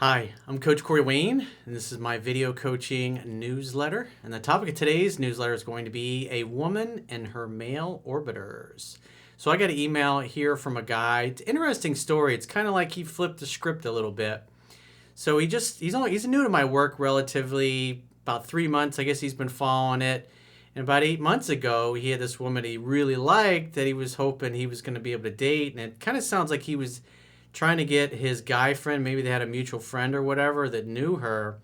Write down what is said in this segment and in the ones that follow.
Hi, I'm Coach Corey Wayne, and this is my video coaching newsletter. And the topic of today's newsletter is going to be a woman and her male orbiters. So I got an email here from a guy. It's an interesting story. It's kind of like he flipped the script a little bit. So he's new to my work relatively about 3 months. I guess he's been following it. And about 8 months ago, he had this woman he really liked that he was hoping he was going to be able to date. And it kind of sounds like he was trying to get his guy friend, maybe they had a mutual friend or whatever that knew her,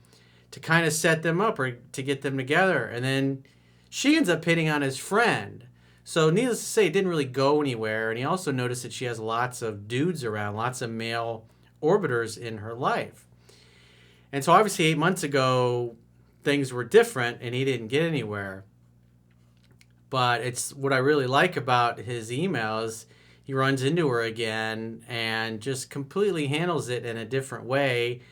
to kind of set them up or to get them together. And then she ends up hitting on his friend. So needless to say, it didn't really go anywhere. And he also noticed that she has lots of dudes around, lots of male orbiters in her life. And so obviously 8 months ago, things were different and he didn't get anywhere. But it's what I really like about his emails. He runs into her again and just completely handles it in a different way.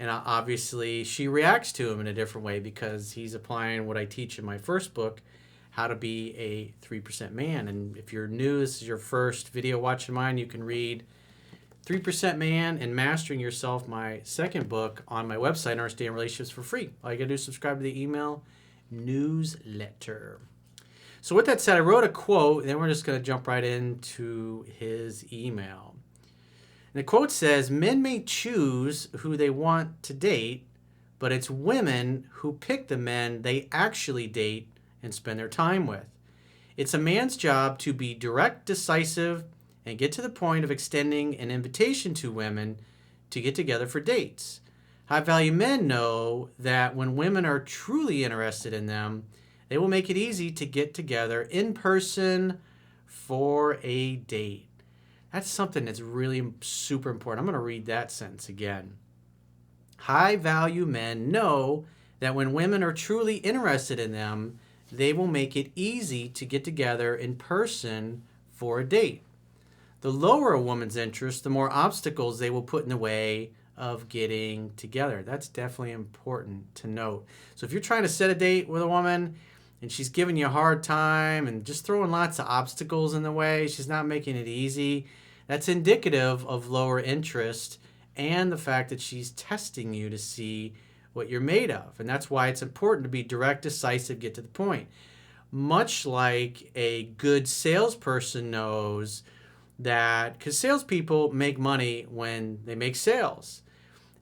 And obviously she reacts to him in a different way because he's applying what I teach in my first book, How to Be a 3% Man. And if you're new, this is your first video watching mine, you can read 3% Man and Mastering Yourself, my second book, on my website, Understand Relationships, for free. All you gotta do is subscribe to the email newsletter. So with that said, I wrote a quote, and then we're just going to jump right into his email. And the quote says, "Men may choose who they want to date, but it's women who pick the men they actually date and spend their time with. It's a man's job to be direct, decisive, and get to the point of extending an invitation to women to get together for dates. High-value men know that when women are truly interested in them, they will make it easy to get together in person for a date." That's something that's really super important. I'm going to read that sentence again. High-value men know that when women are truly interested in them, they will make it easy to get together in person for a date. The lower a woman's interest, the more obstacles they will put in the way of getting together. That's definitely important to note. So if you're trying to set a date with a woman and she's giving you a hard time and just throwing lots of obstacles in the way, she's not making it easy, that's indicative of lower interest and the fact that she's testing you to see what you're made of. And that's why it's important to be direct, decisive, get to the point. Much like a good salesperson knows that, because salespeople make money when they make sales.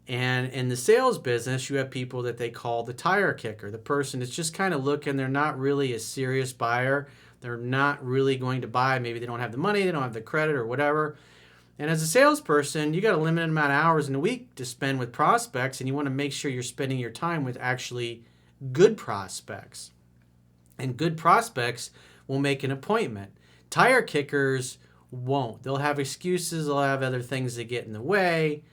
And in the sales business, you have people that they call the tire kicker, the person that's just kind of looking. They're not really a serious buyer. They're not really going to buy. Maybe they don't have the money, they don't have the credit or whatever. And as a salesperson, you got a limited amount of hours in a week to spend with prospects, and you want to make sure you're spending your time with actually good prospects. And good prospects will make an appointment. Tire kickers won't. They'll have excuses, they'll have other things that get in the way.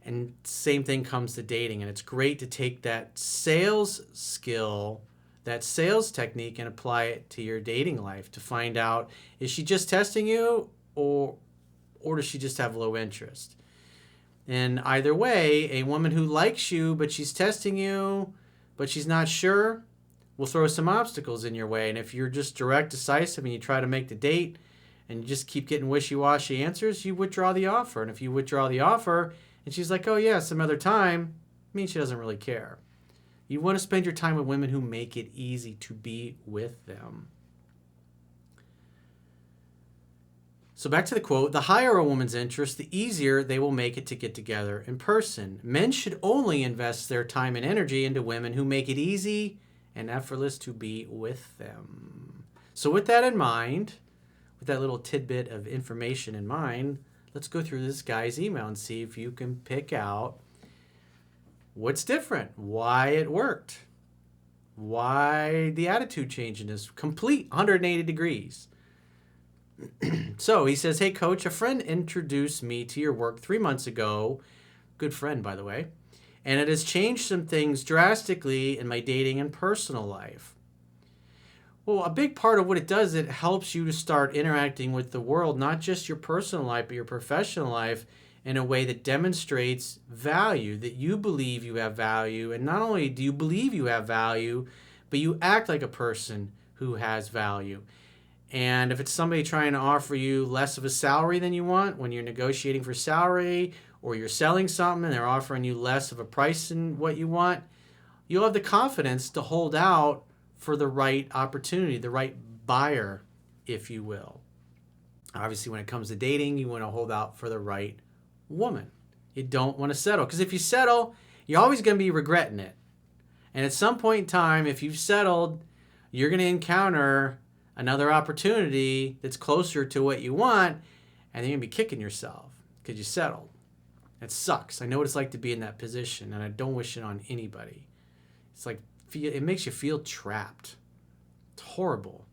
And same thing comes to dating. And it's great to take that sales skill, that sales technique, and apply it to your dating life to find out, is she just testing you or does she just have low interest? And either way, a woman who likes you but she's testing you but she's not sure will throw some obstacles in your way. And if you're just direct, decisive, and you try to make the date and you just keep getting wishy-washy answers, you withdraw the offer. And if you withdraw the offer and she's like, "Oh yeah, some other time," it means she doesn't really care. You want to spend your time with women who make it easy to be with them. So back to the quote, "The higher a woman's interest, the easier they will make it to get together in person. Men should only invest their time and energy into women who make it easy and effortless to be with them." So with that in mind, with that little tidbit of information in mind, let's go through this guy's email and see if you can pick out what's different, why it worked, why the attitude change in this complete 180 degrees. So he says, "Hey coach, a friend introduced me to your work 3 months ago." Good friend, by the way. "And it has changed some things drastically in my dating and personal life." Well, a big part of what it does, it helps you to start interacting with the world, not just your personal life, but your professional life, in a way that demonstrates value, that you believe you have value. And not only do you believe you have value, but you act like a person who has value. And if it's somebody trying to offer you less of a salary than you want when you're negotiating for salary, or you're selling something and they're offering you less of a price than what you want, you'll have the confidence to hold out for the right opportunity, the right buyer, if you will. Obviously, when it comes to dating, you want to hold out for the right woman. You don't want to settle, because if you settle, you're always going to be regretting it. And at some point in time, if you've settled, you're going to encounter another opportunity that's closer to what you want, and you're going to be kicking yourself because you settled. It sucks. I know what it's like to be in that position, and I don't wish it on anybody. It's like, it makes you feel trapped. It's horrible.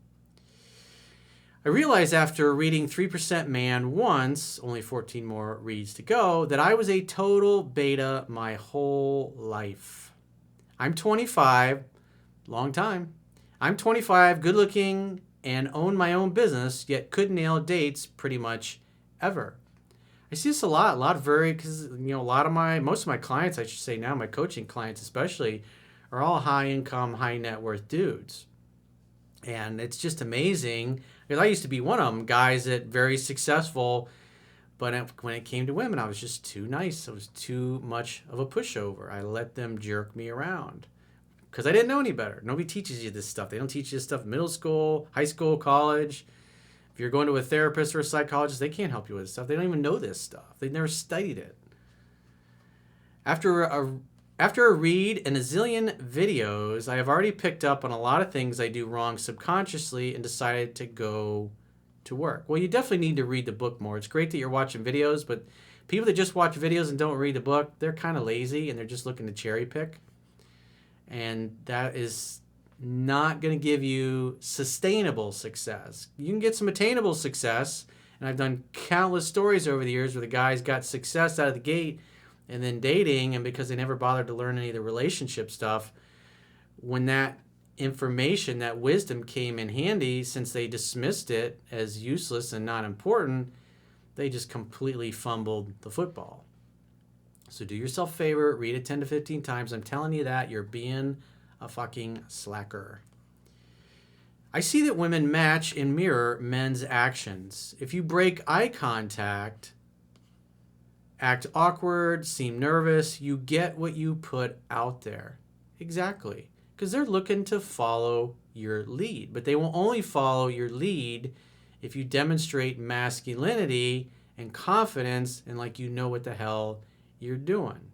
I realized after reading 3% Man once, only 14 more reads to go, that I was a total beta my whole life. I'm 25, long time. I'm 25, good looking, and own my own business, yet couldn't nail dates pretty much ever. I see this a lot because, most of my clients, I should say now, my coaching clients especially, are all high income, high net worth dudes. And it's just amazing, because I used to be one of them, guys that very successful, but when it came to women, I was just too nice. I was too much of a pushover. I let them jerk me around because I didn't know any better. Nobody teaches you this stuff. They don't teach you this stuff in middle school, high school, college. If you're going to a therapist or a psychologist, they can't help you with this stuff. They don't even know this stuff. They've never studied it. After a read and a zillion videos, I have already picked up on a lot of things I do wrong subconsciously and decided to go to work. Well, you definitely need to read the book more. It's great that you're watching videos, but people that just watch videos and don't read the book, they're kind of lazy and they're just looking to cherry pick. And that is not going to give you sustainable success. You can get some attainable success, and I've done countless stories over the years where the guys got success out of the gate and then dating, and because they never bothered to learn any of the relationship stuff, when that information, that wisdom came in handy, since they dismissed it as useless and not important, they just completely fumbled the football. So do yourself a favor, read it 10 to 15 times. I'm telling you that you're being a fucking slacker. I see that women match and mirror men's actions. If you break eye contact, act awkward, seem nervous, you get what you put out there. Exactly. Because they're looking to follow your lead. But they will only follow your lead if you demonstrate masculinity and confidence and like you know what the hell you're doing.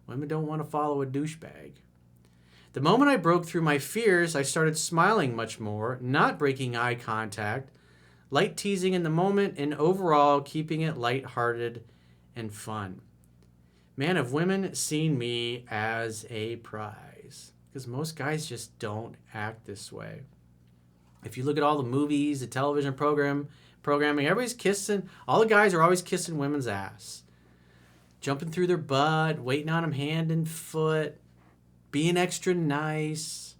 Women don't want to follow a douchebag. The moment I broke through my fears, I started smiling much more, not breaking eye contact, light teasing in the moment, and overall keeping it lighthearted and fun. Man, have women seen me as a prize? Because most guys just don't act this way. If you look at all the movies, the television programming, everybody's kissing. All the guys are always kissing women's ass. Jumping through their butt, waiting on them hand and foot, being extra nice.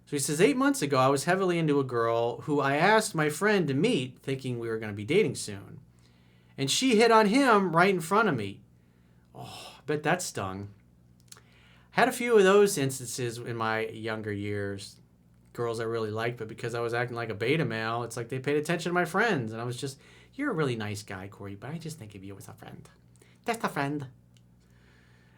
So he says, 8 months ago, I was heavily into a girl who I asked my friend to meet, thinking we were going to be dating soon. And she hit on him right in front of me. Oh, I bet that stung. Had a few of those instances in my younger years. Girls I really liked, but because I was acting like a beta male, it's like they paid attention to my friends. And I was just, you're a really nice guy, Corey, but I just think of you as a friend. Just a friend.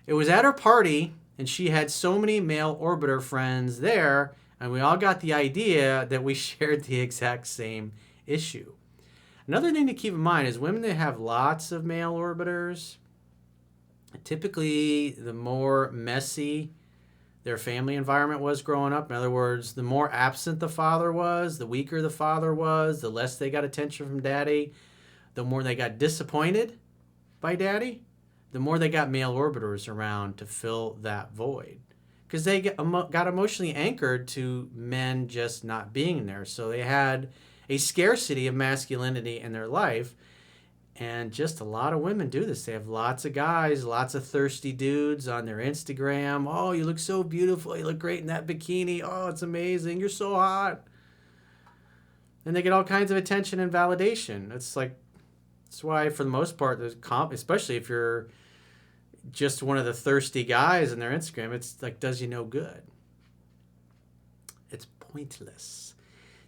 It was at her party, and she had so many male orbiter friends there, and we all got the idea that we shared the exact same issue. Another thing to keep in mind is women that have lots of male orbiters, typically the more messy their family environment was growing up. In other words, the more absent the father was, the weaker the father was, the less they got attention from daddy, the more they got disappointed by daddy, the more they got male orbiters around to fill that void. Because they got emotionally anchored to men just not being there. So they had a scarcity of masculinity in their life. And just a lot of women do this. They have lots of guys, lots of thirsty dudes on their Instagram. Oh, you look so beautiful. You look great in that bikini. Oh, it's amazing. You're so hot. And they get all kinds of attention and validation. That's why, for the most part, there's especially if you're just one of the thirsty guys in their Instagram, it's like, does you no good. It's pointless.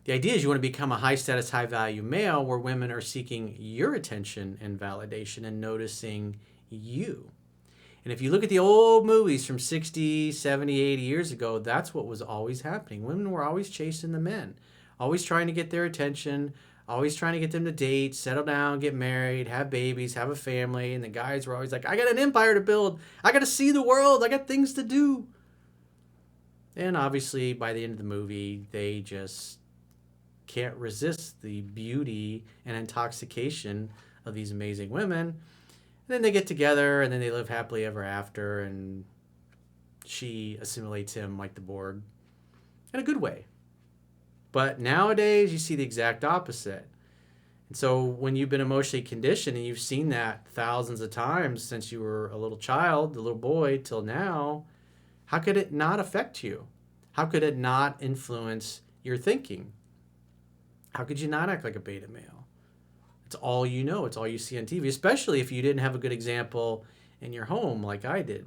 The idea is you want to become a high status, high value male where women are seeking your attention and validation and noticing you. And if you look at the old movies from 60, 70, 80 years ago, that's what was always happening. Women were always chasing the men, always trying to get their attention, always trying to get them to date, settle down, get married, have babies, have a family. And the guys were always like, I got an empire to build. I got to see the world. I got things to do. And obviously, by the end of the movie, they just can't resist the beauty and intoxication of these amazing women. And then they get together and then they live happily ever after, and she assimilates him like the Borg in a good way. But nowadays you see the exact opposite. And so when you've been emotionally conditioned and you've seen that thousands of times since you were a little child, a little boy, till now, how could it not affect you? How could it not influence your thinking? How could you not act like a beta male? It's all you know. It's all you see on TV, especially if you didn't have a good example in your home like I did.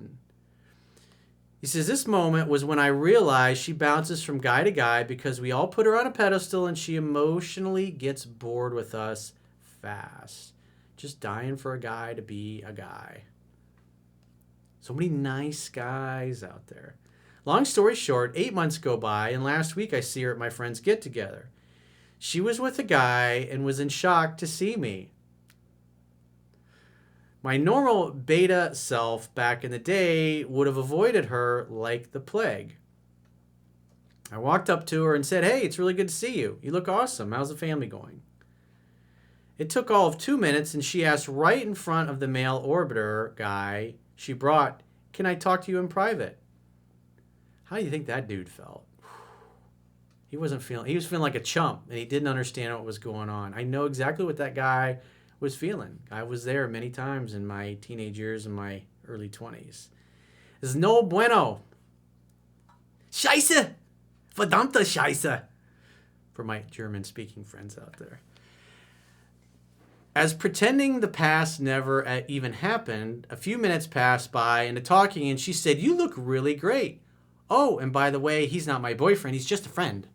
He says, this moment was when I realized she bounces from guy to guy because we all put her on a pedestal and she emotionally gets bored with us fast. Just dying for a guy to be a guy. So many nice guys out there. Long story short, 8 months go by, and last week I see her at my friend's get-together. She was with a guy and was in shock to see me. My normal beta self back in the day would have avoided her like the plague. I walked up to her and said, hey, it's really good to see you. You look awesome. How's the family going? It took all of 2 minutes, and she asked right in front of the male orbiter guy she brought, can I talk to you in private? How do you think that dude felt? He was feeling like a chump, and he didn't understand what was going on. I know exactly what that guy was feeling. I was there many times in my teenage years and my early 20s. This is no bueno. Scheiße! Verdammte Scheiße! For my German-speaking friends out there. As pretending the past never even happened, a few minutes passed by into talking, and she said, you look really great. Oh, and by the way, he's not my boyfriend. He's just a friend.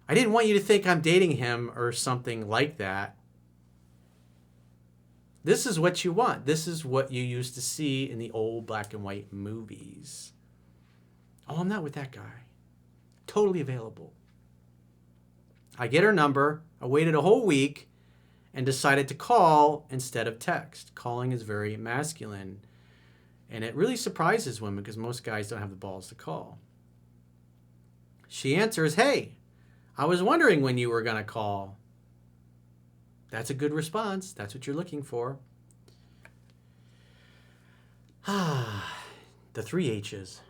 I didn't want you to think I'm dating him or something like that. This is what you want. This is what you used to see in the old black and white movies. Oh, I'm not with that guy. Totally available. I get her number. I waited a whole week and decided to call instead of text. Calling is very masculine. And it really surprises women because most guys don't have the balls to call. She answers, hey, I was wondering when you were going to call. That's a good response. That's what you're looking for. The 3 H's.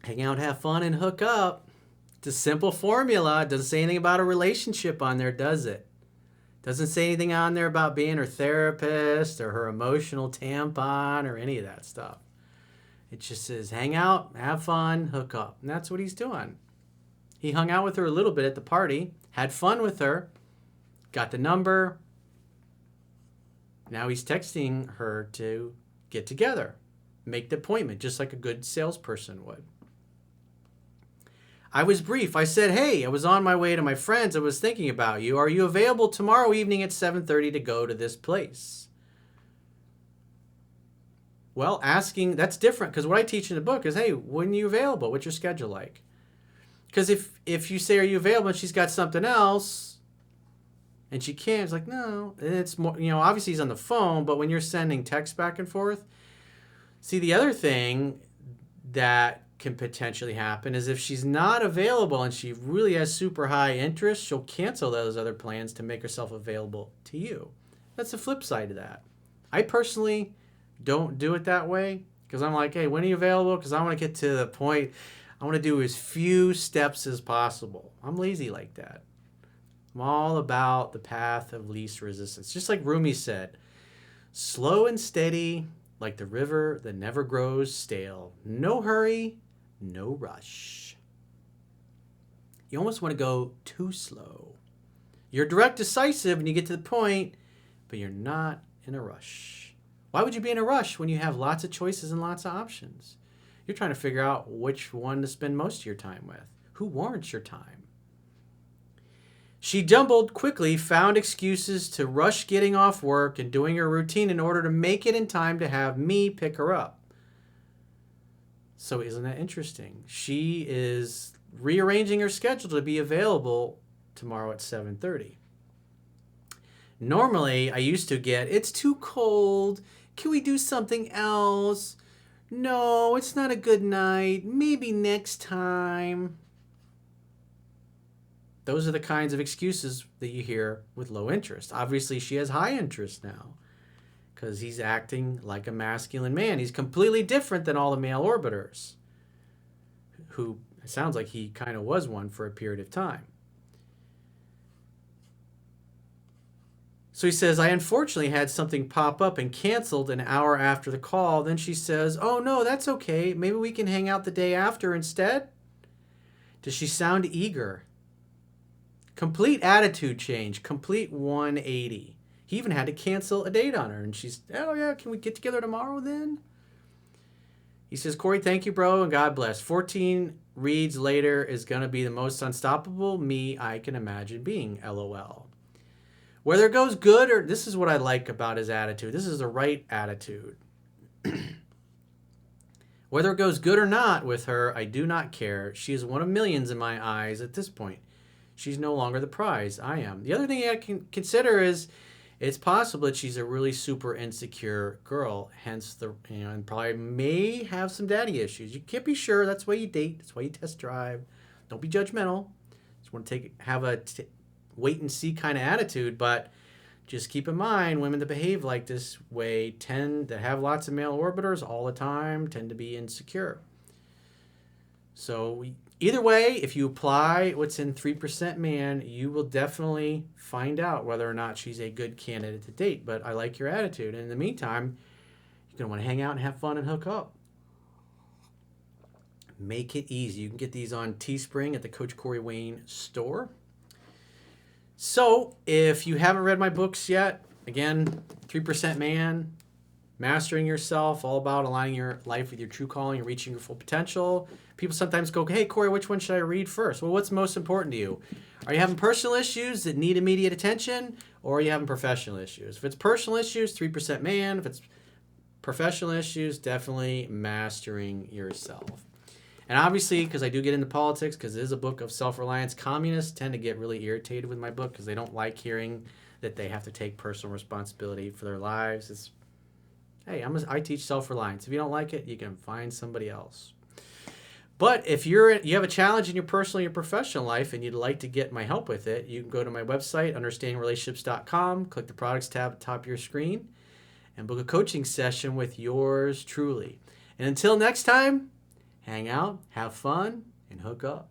Hang out, have fun, and hook up. It's a simple formula. It doesn't say anything about a relationship on there, does it? Doesn't say anything on there about being her therapist or her emotional tampon or any of that stuff. It just says hang out, have fun, hook up. And that's what he's doing. He hung out with her a little bit at the party, had fun with her, got the number. Now he's texting her to get together, make the appointment, just like a good salesperson would. I was brief. I said, hey, I was on my way to my friends. I was thinking about you. Are you available tomorrow evening at 7:30 to go to this place? Well, asking, that's different because what I teach in the book is, hey, when are you available? What's your schedule like? Because if you say, are you available, and she's got something else, and she can't, it's like, no. And it's more, obviously he's on the phone, but when you're sending text back and forth, see, the other thing that can potentially happen is if she's not available and she really has super high interest, she'll cancel those other plans to make herself available to you. That's the flip side of that. I personally don't do it that way because I'm like, hey, when are you available? Because I want to get to the point. I want to do as few steps as possible. I'm lazy like that. I'm all about the path of least resistance. Just like Rumi said, slow and steady like the river that never grows stale. No hurry, no rush. You almost want to go too slow. You're direct, decisive, and you get to the point, but you're not in a rush. Why would you be in a rush when you have lots of choices and lots of options? You're trying to figure out which one to spend most of your time with. who warrants your time. She jumbled quickly, found excuses to rush getting off work and doing her routine in order to make it in time to have me pick her up. So isn't that interesting? She is rearranging her schedule to be available tomorrow at 7:30. Normally, I used to get, it's too cold. Can we do something else? No, it's not a good night. Maybe next time. Those are the kinds of excuses that you hear with low interest. Obviously, she has high interest now because he's acting like a masculine man. He's completely different than all the male orbiters, who it sounds like he kind of was one for a period of time. So he says, I unfortunately had something pop up and canceled an hour after the call. Then she says, oh, no, that's okay. Maybe we can hang out the day after instead. Does she sound eager? Complete attitude change, complete 180. He even had to cancel a date on her. And she's, oh, yeah, can we get together tomorrow then? He says, Corey, thank you, bro, and God bless. 14 reads later is going to be the most unstoppable me I can imagine being, LOL. Whether it goes good or, this is what I like about his attitude. This is the right attitude. Whether it goes good or not with her, I do not care. She is one of millions in my eyes at this point. She's no longer the prize. I am. The other thing I can consider is it's possible that she's a really super insecure girl, hence the, and probably may have some daddy issues. You can't be sure. That's why you date. That's why you test drive. Don't be judgmental. Just want to have a wait and see kind of attitude, but just keep in mind women that behave like this way tend to have lots of male orbiters all the time, tend to be insecure. So either way, if you apply what's in 3% man, you will definitely find out whether or not she's a good candidate to date. But I like your attitude. And in the meantime, you're going to want to hang out and have fun and hook up. Make it easy. You can get these on Teespring at the Coach Corey Wayne store. So if you haven't read my books yet, again, 3% Man, Mastering Yourself, all about aligning your life with your true calling and reaching your full potential. People sometimes go, hey, Corey, which one should I read first? Well, what's most important to you? Are you having personal issues that need immediate attention, or are you having professional issues? If it's personal issues, 3% Man. If it's professional issues, definitely Mastering Yourself. And obviously, because I do get into politics, because it is a book of self-reliance, communists tend to get really irritated with my book because they don't like hearing that they have to take personal responsibility for their lives. It's, hey, I teach self-reliance. If you don't like it, you can find somebody else. But if you have a challenge in your personal and your professional life and you'd like to get my help with it, you can go to my website, understandingrelationships.com, click the products tab at the top of your screen, and book a coaching session with yours truly. And until next time, hang out, have fun, and hook up.